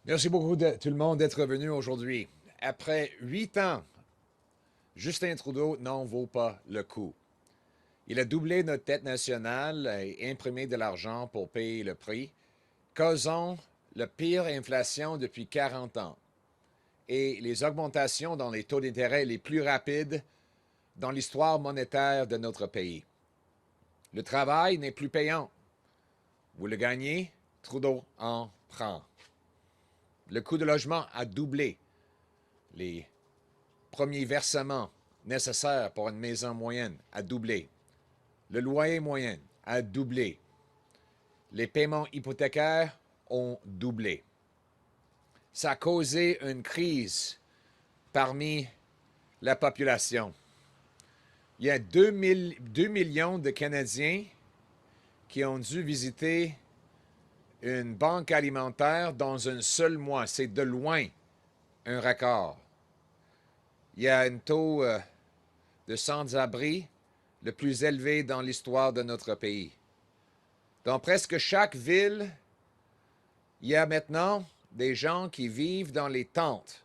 Merci beaucoup tout le monde d'être venu aujourd'hui. Après 8 ans, Justin Trudeau n'en vaut pas le coup. Il a doublé notre dette nationale et imprimé de l'argent pour payer le prix, causant la pire inflation depuis 40 ans et les augmentations dans les taux d'intérêt les plus rapides dans l'histoire monétaire de notre pays. Le travail n'est plus payant. Vous le gagnez, Trudeau en prend. Le coût de logement a doublé. Les premiers versements nécessaires pour une maison moyenne a doublé. Le loyer moyen a doublé. Les paiements hypothécaires ont doublé. Ça a causé une crise parmi la population. Il y a 2 millions de Canadiens qui ont dû visiter une banque alimentaire dans un seul mois. C'est de loin un record. Il y a un taux de sans-abri le plus élevé dans l'histoire de notre pays. Dans presque chaque ville, il y a maintenant des gens qui vivent dans les tentes,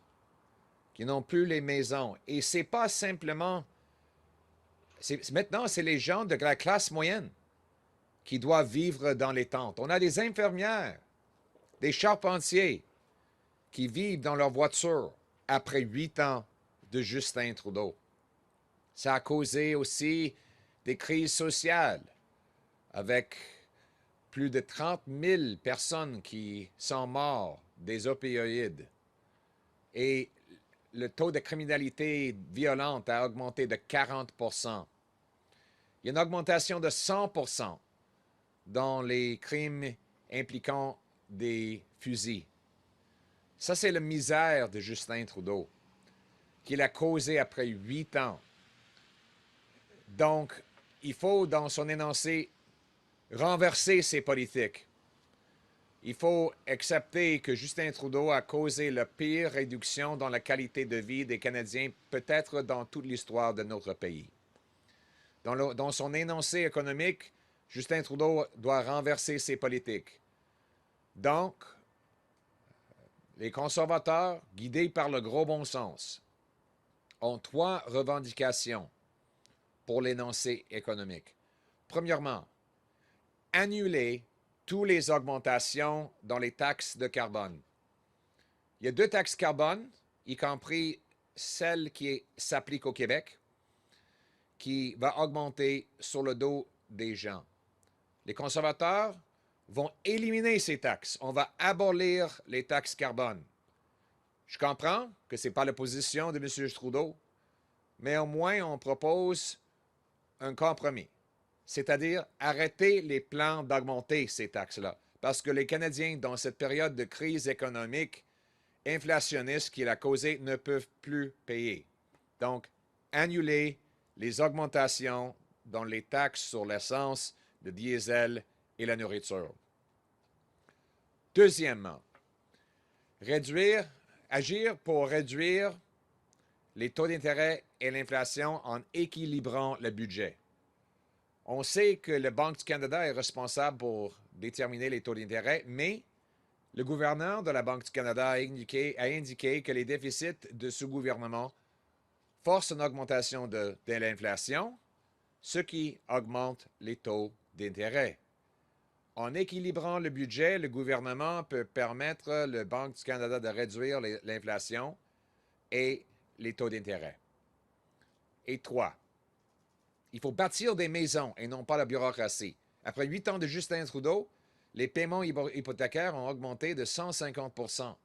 qui n'ont plus les maisons. Et c'est pas simplement... Maintenant, c'est les gens de la classe moyenne qui doivent vivre dans les tentes. On a des infirmières, des charpentiers qui vivent dans leur voiture après 8 ans de Justin Trudeau. Ça a causé aussi des crises sociales avec plus de 30 000 personnes qui sont mortes des opioïdes. Et le taux de criminalité violente a augmenté de 40 %. Il y a une augmentation de 100 % dans les crimes impliquant des fusils. Ça, c'est la misère de Justin Trudeau qu'il a causé après 8 ans. Donc, il faut, dans son énoncé, renverser ces politiques. Il faut accepter que Justin Trudeau a causé la pire réduction dans la qualité de vie des Canadiens, peut-être dans toute l'histoire de notre pays. Dans son énoncé économique, Justin Trudeau doit renverser ses politiques. Donc, les conservateurs, guidés par le gros bon sens, ont 3 revendications pour l'énoncé économique. Premièrement, annuler toutes les augmentations dans les taxes de carbone. Il y a 2 taxes carbone, y compris celle qui s'applique au Québec, qui va augmenter sur le dos des gens. Les conservateurs vont éliminer ces taxes. On va abolir les taxes carbone. Je comprends que ce n'est pas la position de M. Trudeau, mais au moins on propose un compromis, c'est-à-dire arrêter les plans d'augmenter ces taxes-là, parce que les Canadiens, dans cette période de crise économique inflationniste qu'il a causée, ne peuvent plus payer. Donc, annuler les augmentations dans les taxes sur l'essence, le diesel et la nourriture. Deuxièmement, agir pour réduire les taux d'intérêt et l'inflation en équilibrant le budget. On sait que la Banque du Canada est responsable pour déterminer les taux d'intérêt, mais le gouverneur de la Banque du Canada a indiqué que les déficits de ce gouvernement forcent une augmentation de l'inflation, ce qui augmente les taux d'intérêt. En équilibrant le budget, le gouvernement peut permettre à la Banque du Canada de réduire l'inflation et les taux d'intérêt. Et 3, il faut bâtir des maisons et non pas la bureaucratie. Après 8 ans de Justin Trudeau, les paiements hypothécaires ont augmenté de 150 %.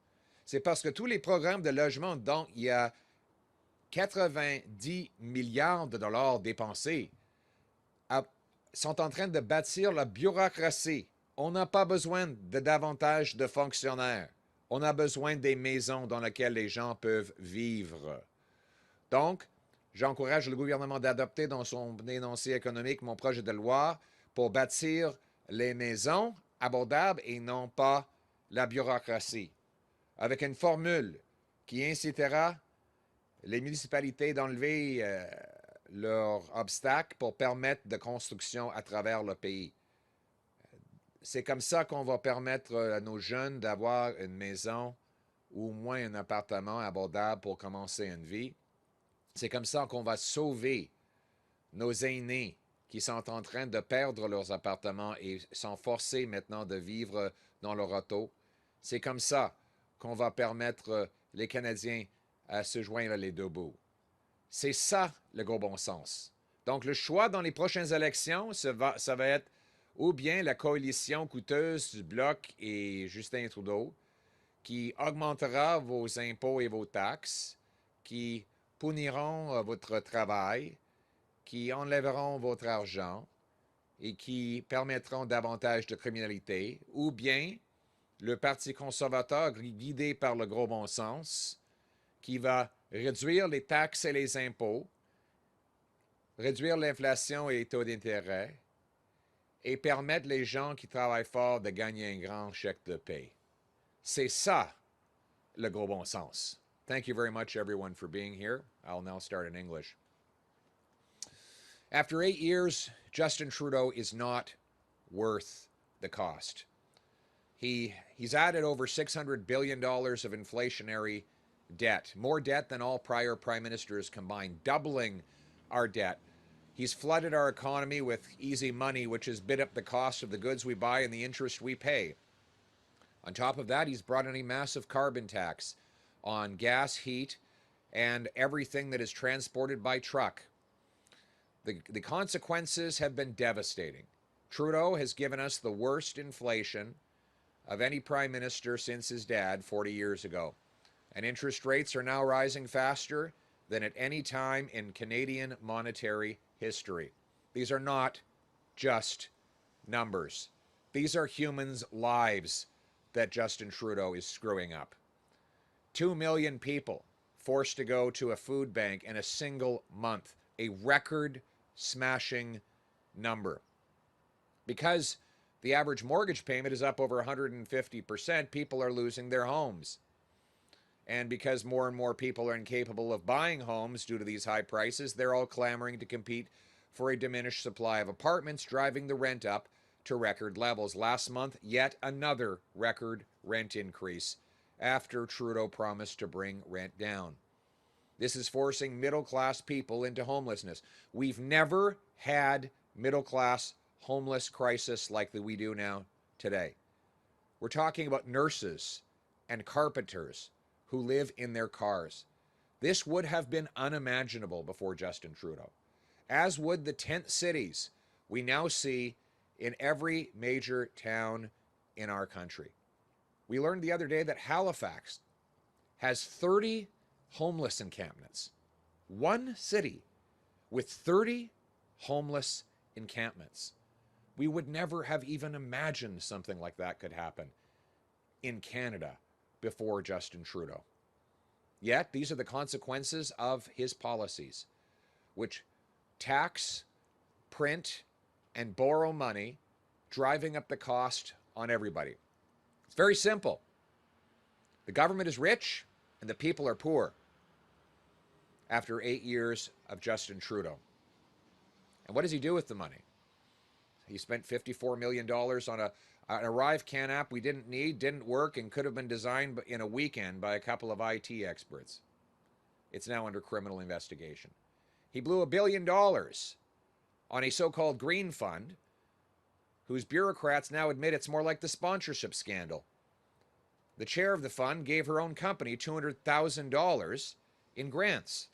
C'est parce que tous les programmes de logement dont il y a 90 milliards de dollars dépensés sont en train de bâtir la bureaucratie. On n'a pas besoin de davantage de fonctionnaires. On a besoin des maisons dans lesquelles les gens peuvent vivre. Donc, j'encourage le gouvernement d'adopter dans son énoncé économique mon projet de loi pour bâtir les maisons abordables et non pas la bureaucratie, avec une formule qui incitera les municipalités d'enlever leurs obstacles pour permettre de construction à travers le pays. C'est comme ça qu'on va permettre à nos jeunes d'avoir une maison ou au moins un appartement abordable pour commencer une vie. C'est comme ça qu'on va sauver nos aînés qui sont en train de perdre leurs appartements et sont forcés maintenant de vivre dans leur auto. C'est comme ça qu'on va permettre les Canadiens à se joindre les deux bouts. C'est ça le gros bon sens. Donc le choix dans les prochaines élections, ça va être ou bien la coalition coûteuse du Bloc et Justin Trudeau, qui augmentera vos impôts et vos taxes, qui puniront votre travail, qui enlèveront votre argent et qui permettront davantage de criminalité, ou bien le Parti conservateur guidé par le gros bon sens, qui va réduire les taxes et les impôts, réduire l'inflation et les taux d'intérêt, et permettre les gens qui travaillent fort de gagner un grand chèque de paie. C'est ça, le gros bon sens. Thank you very much, everyone, for being here. I'll now start in English. After 8 years, Justin Trudeau is not worth the cost. He's added over $600 billion of inflationary debt, more debt than all prior prime ministers combined, doubling our debt. He's flooded our economy with easy money, which has bid up the cost of the goods we buy and the interest we pay. On top of that, he's brought in a massive carbon tax on gas, heat, and everything that is transported by truck. The consequences have been devastating. Trudeau has given us the worst inflation of any prime minister since his dad 40 years ago. And interest rates are now rising faster than at any time in Canadian monetary history. These are not just numbers. These are humans' lives that Justin Trudeau is screwing up. 2 million people forced to go to a food bank in a single month, a record-smashing number. Because the average mortgage payment is up over 150%, people are losing their homes. And because more and more people are incapable of buying homes due to these high prices, they're all clamoring to compete for a diminished supply of apartments, driving the rent up to record levels. Last month, yet another record rent increase after Trudeau promised to bring rent down. This is forcing middle-class people into homelessness. We've never had middle-class homeless crisis like that we do now today. We're talking about nurses and carpenters who live in their cars. This would have been unimaginable before Justin Trudeau, as would the tent cities we now see in every major town in our country. We learned the other day that Halifax has 30 homeless encampments. One city with 30 homeless encampments. We would never have even imagined something like that could happen in Canada before Justin Trudeau. Yet, these are the consequences of his policies, which tax, print, and borrow money, driving up the cost on everybody. It's very simple. The government is rich and the people are poor after 8 years of Justin Trudeau. And what does he do with the money? He spent $54 million on an ArriveCan app we didn't need, didn't work, and could have been designed in a weekend by a couple of IT experts. It's now under criminal investigation. He blew $1 billion on a so-called green fund, whose bureaucrats now admit it's more like the sponsorship scandal. The chair of the fund gave her own company $200,000 in grants.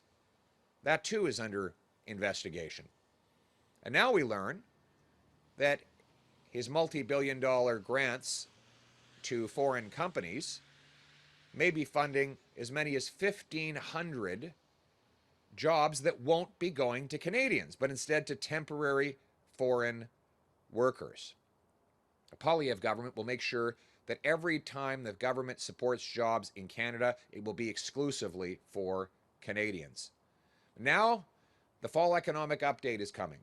That too is under investigation. And now we learn that his multi-billion-dollar grants to foreign companies may be funding as many as 1,500 jobs that won't be going to Canadians, but instead to temporary foreign workers. The Poilievre government will make sure that every time the government supports jobs in Canada, it will be exclusively for Canadians. Now, the fall economic update is coming.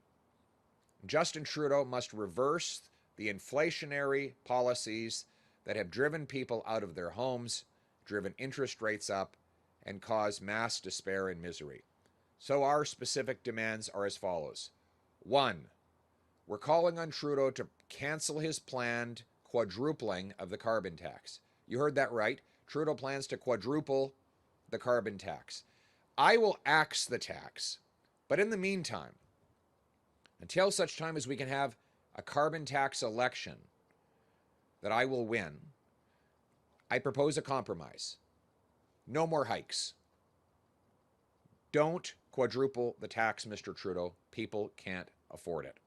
Justin Trudeau must reverse the inflationary policies that have driven people out of their homes, driven interest rates up, and caused mass despair and misery. So our specific demands are as follows. 1, we're calling on Trudeau to cancel his planned quadrupling of the carbon tax. You heard that right. Trudeau plans to quadruple the carbon tax. I will axe the tax, but in the meantime, until such time as we can have a carbon tax election that I will win, I propose a compromise. No more hikes. Don't quadruple the tax, Mr. Trudeau. People can't afford it.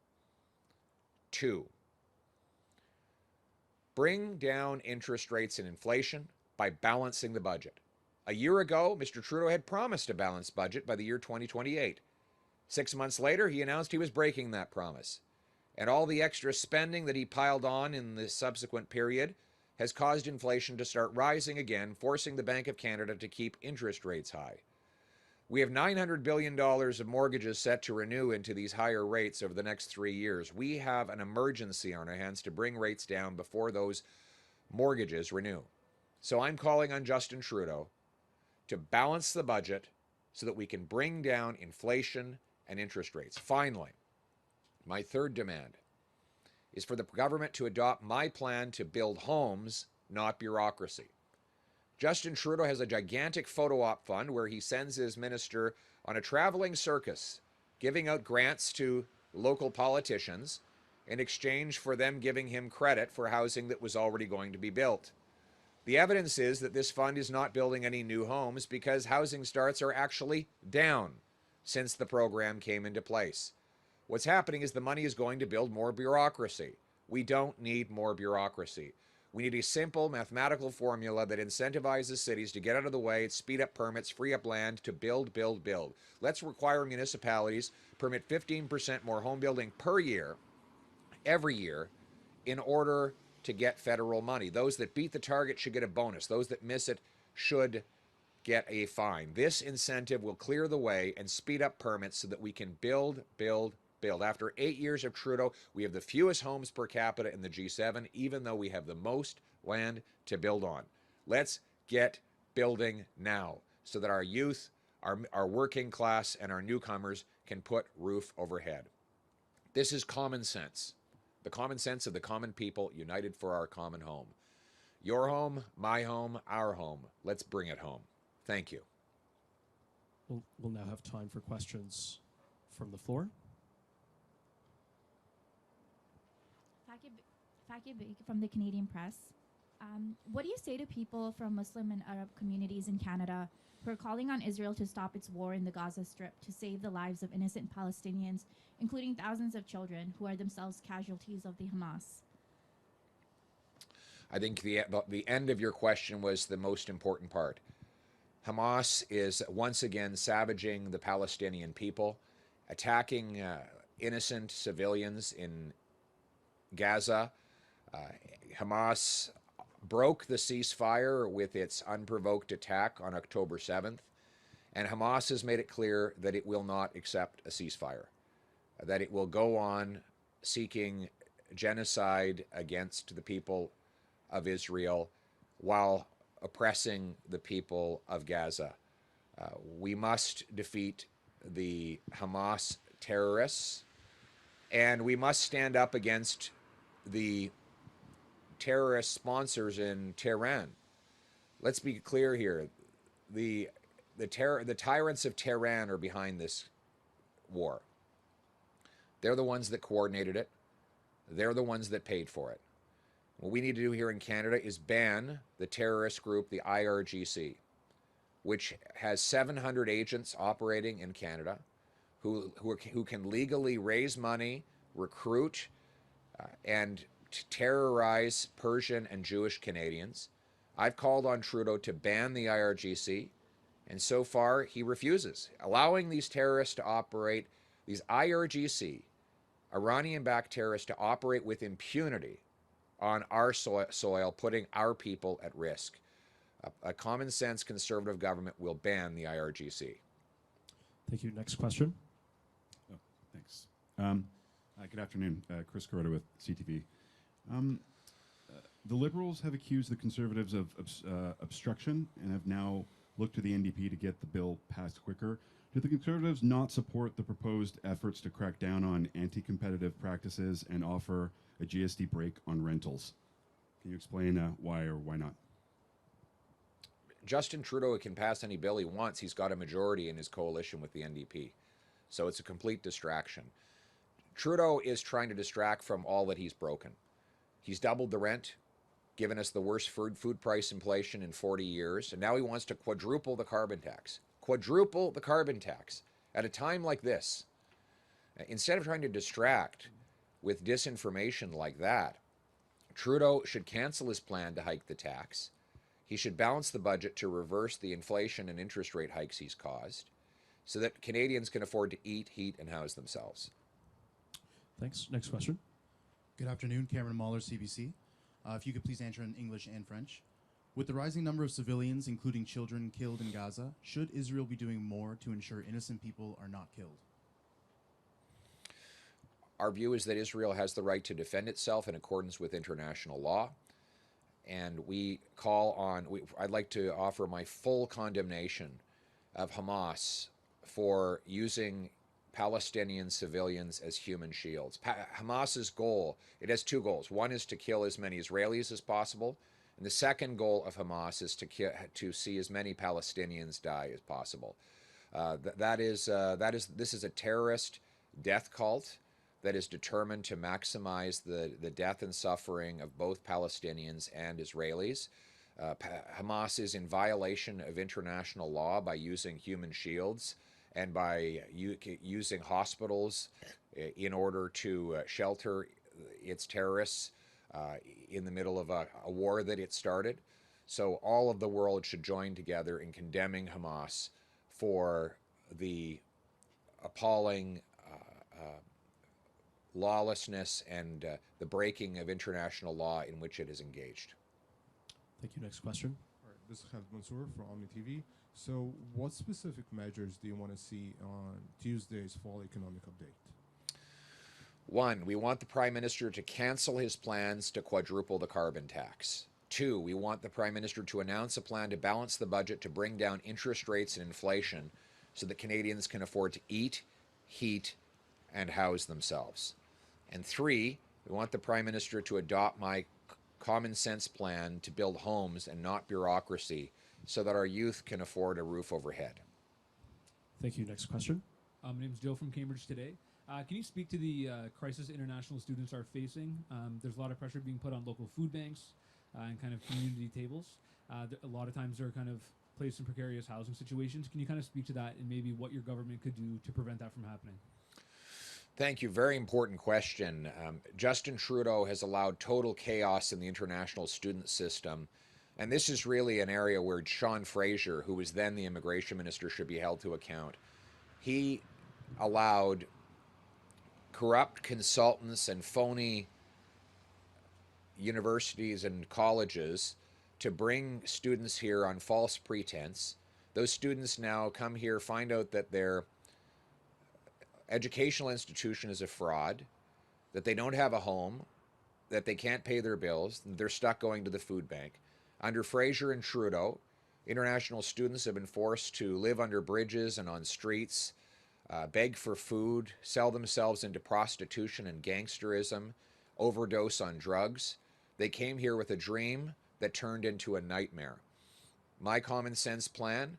2, bring down interest rates and inflation by balancing the budget. A year ago, Mr. Trudeau had promised a balanced budget by the year 2028. 6 months later, he announced he was breaking that promise. And all the extra spending that he piled on in the subsequent period has caused inflation to start rising again, forcing the Bank of Canada to keep interest rates high. We have $900 billion of mortgages set to renew into these higher rates over the next 3 years. We have an emergency on our hands to bring rates down before those mortgages renew. So I'm calling on Justin Trudeau to balance the budget so that we can bring down inflation and interest rates. Finally, my third demand is for the government to adopt my plan to build homes, not bureaucracy. Justin Trudeau has a gigantic photo op fund where he sends his minister on a traveling circus, giving out grants to local politicians in exchange for them giving him credit for housing that was already going to be built. The evidence is that this fund is not building any new homes because housing starts are actually down since the program came into place. What's happening is the money is going to build more bureaucracy. We don't need more bureaucracy. We need a simple mathematical formula that incentivizes cities to get out of the way, speed up permits, free up land to build, build, build. Let's require municipalities permit 15% more home building per year, every year, in order to get federal money. Those that beat the target should get a bonus. Those that miss it should get a fine. This incentive will clear the way and speed up permits so that we can build, build, build. After 8 years of Trudeau, we have the fewest homes per capita in the G7, even though we have the most land to build on. Let's get building now so that our youth, our working class, and our newcomers can put roof overhead. This is common sense. The common sense of the common people united for our common home. Your home, my home, our home. Let's bring it home. Thank you. We'll now have time for questions from the floor. Fakir from the Canadian Press. What do you say to people from Muslim and Arab communities in Canada who are calling on Israel to stop its war in the Gaza Strip to save the lives of innocent Palestinians, including thousands of children who are themselves casualties of the Hamas? I think the end of your question was the most important part. Hamas is once again savaging the Palestinian people, attacking innocent civilians in Gaza. Hamas broke the ceasefire with its unprovoked attack on October 7th, and Hamas has made it clear that it will not accept a ceasefire, that it will go on seeking genocide against the people of Israel while oppressing the people of Gaza. We must defeat the Hamas terrorists, and we must stand up against the terrorist sponsors in Tehran. Let's be clear here. The tyrants of Tehran are behind this war. They're the ones that coordinated it. They're the ones that paid for it. What we need to do here in Canada is ban the terrorist group, the IRGC, which has 700 agents operating in Canada who can legally raise money, recruit, and terrorize Persian and Jewish Canadians. I've called on Trudeau to ban the IRGC, and so far he refuses, allowing these terrorists to operate, these IRGC, Iranian-backed terrorists, to operate with impunity on our soil, putting our people at risk. A common-sense conservative government will ban the IRGC. Thank you. Next question. Oh, thanks. Good afternoon. Chris Corota with CTV. The Liberals have accused the Conservatives of obstruction and have now looked to the NDP to get the bill passed quicker. Do the Conservatives not support the proposed efforts to crack down on anti-competitive practices and offer a GST break on rentals? Can you explain why or why not? Justin Trudeau can pass any bill he wants. He's got a majority in his coalition with the NDP. So it's a complete distraction. Trudeau is trying to distract from all that he's broken. He's doubled the rent, given us the worst food price inflation in 40 years, and now he wants to quadruple the carbon tax. Quadruple the carbon tax at a time like this. Instead of trying to distract with disinformation like that, Trudeau should cancel his plan to hike the tax. He should balance the budget to reverse the inflation and interest rate hikes he's caused so that Canadians can afford to eat, heat, and house themselves. Thanks. Next question. Good afternoon, Cameron Mahler, CBC. If you could please answer in English and French. With the rising number of civilians, including children, killed in Gaza, should Israel be doing more to ensure innocent people are not killed? Our view is that Israel has the right to defend itself in accordance with international law. And we call on, I'd like to offer my full condemnation of Hamas for using Palestinian civilians as human shields. Hamas's goal, it has two goals. One is to kill as many Israelis as possible, and the second goal of Hamas is to see as many Palestinians die as possible. This is a terrorist death cult that is determined to maximize the death and suffering of both Palestinians and Israelis. Hamas is in violation of international law by using human shields and by using hospitals in order to shelter its terrorists in the middle of a war that it started. So all of the world should join together in condemning Hamas for the appalling lawlessness and the breaking of international law in which it is engaged. Thank you. Next question. All right, this is Khaled Mansour from Omni TV. So what specific measures do you want to see on Tuesday's fall economic update? One, we want the Prime Minister to cancel his plans to quadruple the carbon tax. Two, we want the Prime Minister to announce a plan to balance the budget to bring down interest rates and inflation so that Canadians can afford to eat, heat, and house themselves. And three, we want the Prime Minister to adopt my common sense plan to build homes and not bureaucracy so that our youth can afford a roof overhead. Thank you. Next question. My name is Joe from Cambridge Today. Can you speak to the crisis international students are facing? There's a lot of pressure being put on local food banks and kind of community tables. A lot of times they're kind of placed in precarious housing situations. Can you kind of speak to that and maybe what your government could do to prevent that from happening? Thank you. Very important question. Justin Trudeau has allowed total chaos in the international student system. And this is really an area where Sean Fraser, who was then the immigration minister, should be held to account. He allowed corrupt consultants and phony universities and colleges to bring students here on false pretense. Those students now come here, find out that their educational institution is a fraud, that they don't have a home, that they can't pay their bills, and they're stuck going to the food bank. Under Fraser and Trudeau, international students have been forced to live under bridges and on streets, beg for food, sell themselves into prostitution and gangsterism, overdose on drugs. They came here with a dream that turned into a nightmare. My common sense plan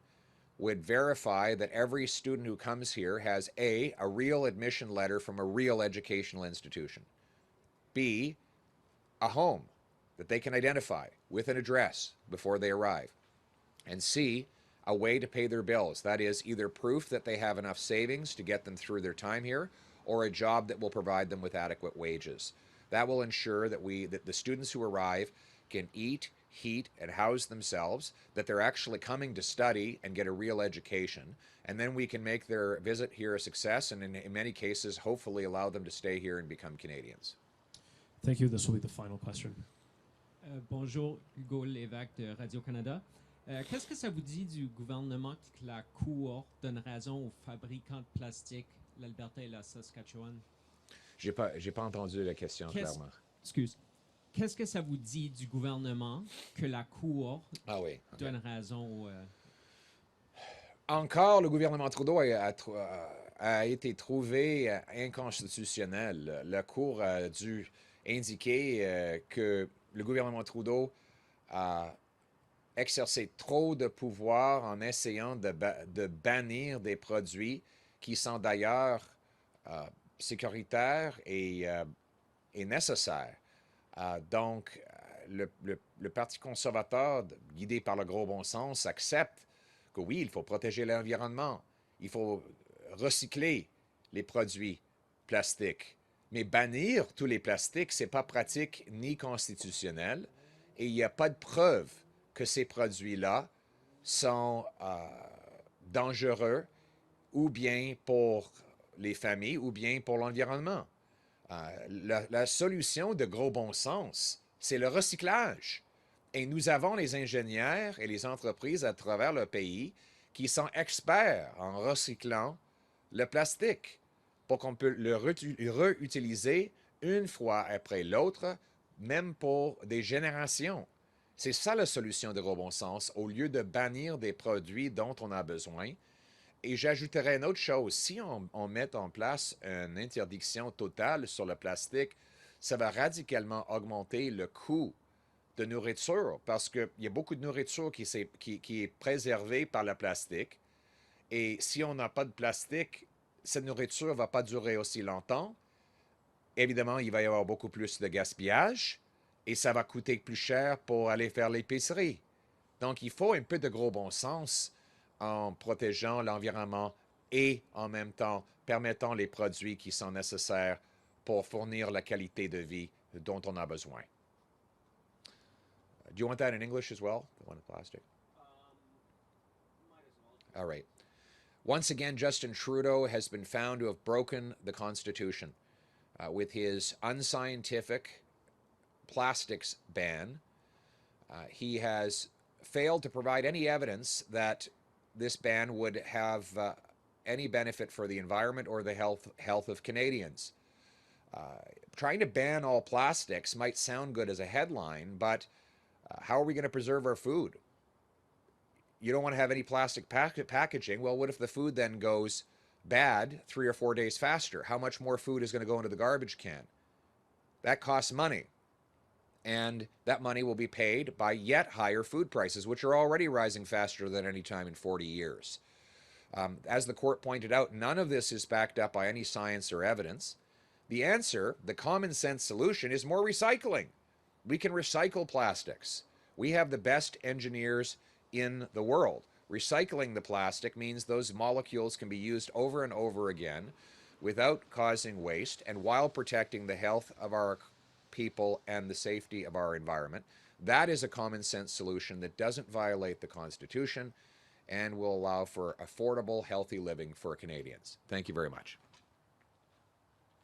would verify that every student who comes here has A, a real admission letter from a real educational institution, B, a home that they can identify with an address before they arrive, and C, a way to pay their bills. That is either proof that they have enough savings to get them through their time here or a job that will provide them with adequate wages. That will ensure that the students who arrive can eat, heat, and house themselves, that they're actually coming to study and get a real education, and then we can make their visit here a success and in many cases hopefully allow them to stay here and become Canadians. Thank you. This will be the final question. Bonjour, Hugo Lévesque de Radio-Canada. Qu'est-ce que ça vous dit du gouvernement que la Cour donne raison aux fabricants de plastique, l'Alberta et la Saskatchewan? J'ai pas entendu la question clairement. Excuse. Qu'est-ce que ça vous dit du gouvernement que la Cour donne raison Encore, le gouvernement Trudeau a été trouvé inconstitutionnel. La Cour a dû indiquer que le gouvernement Trudeau exercer trop de pouvoir en essayant de bannir des produits qui sont d'ailleurs sécuritaires et nécessaires. Donc, le Parti conservateur, guidé par le gros bon sens, accepte que oui, il faut protéger l'environnement, il faut recycler les produits plastiques. Mais bannir tous les plastiques, ce n'est pas pratique ni constitutionnel, et il n'y a pas de preuve que ces produits-là sont dangereux ou bien pour les familles ou bien pour l'environnement. La solution de gros bon sens, c'est le recyclage. Et nous avons les ingénieurs et les entreprises à travers le pays qui sont experts en recyclant le plastique pour qu'on puisse le réutiliser une fois après l'autre, même pour des générations. C'est ça la solution de gros bon sens, au lieu de bannir des produits dont on a besoin. Et j'ajouterais une autre chose, si on met en place une interdiction totale sur le plastique, ça va radicalement augmenter le coût de nourriture parce qu'il y a beaucoup de nourriture qui est préservée par le plastique. Et si on n'a pas de plastique, cette nourriture ne va pas durer aussi longtemps. Évidemment, il va y avoir beaucoup plus de gaspillage et ça va coûter plus cher pour aller faire l'épicerie. Donc, il faut un peu de gros bon sens en protégeant l'environnement et en même temps permettant les produits qui sont nécessaires pour fournir la qualité de vie dont on a besoin. Do you want that in English as well? The one in plastic? Might as well. All right. Once again, Justin Trudeau has been found to have broken the Constitution with his unscientific plastics ban. He has failed to provide any evidence that this ban would have any benefit for the environment or the health of Canadians. Trying to ban all plastics might sound good as a headline, but how are we going to preserve our food? You don't want to have any plastic packaging. Well, what if the food then goes bad 3 or 4 days faster? How much more food is going to go into the garbage can? That costs money. And that money will be paid by yet higher food prices, which are already rising faster than any time in 40 years. As the court pointed out, none of this is backed up by any science or evidence. The answer, the common sense solution, is more recycling. We can recycle plastics. We have the best engineers in the world. Recycling the plastic means those molecules can be used over and over again without causing waste and while protecting the health of our people and the safety of our environment. That is a common sense solution that doesn't violate the Constitution and will allow for affordable, healthy living for Canadians. Thank you very much.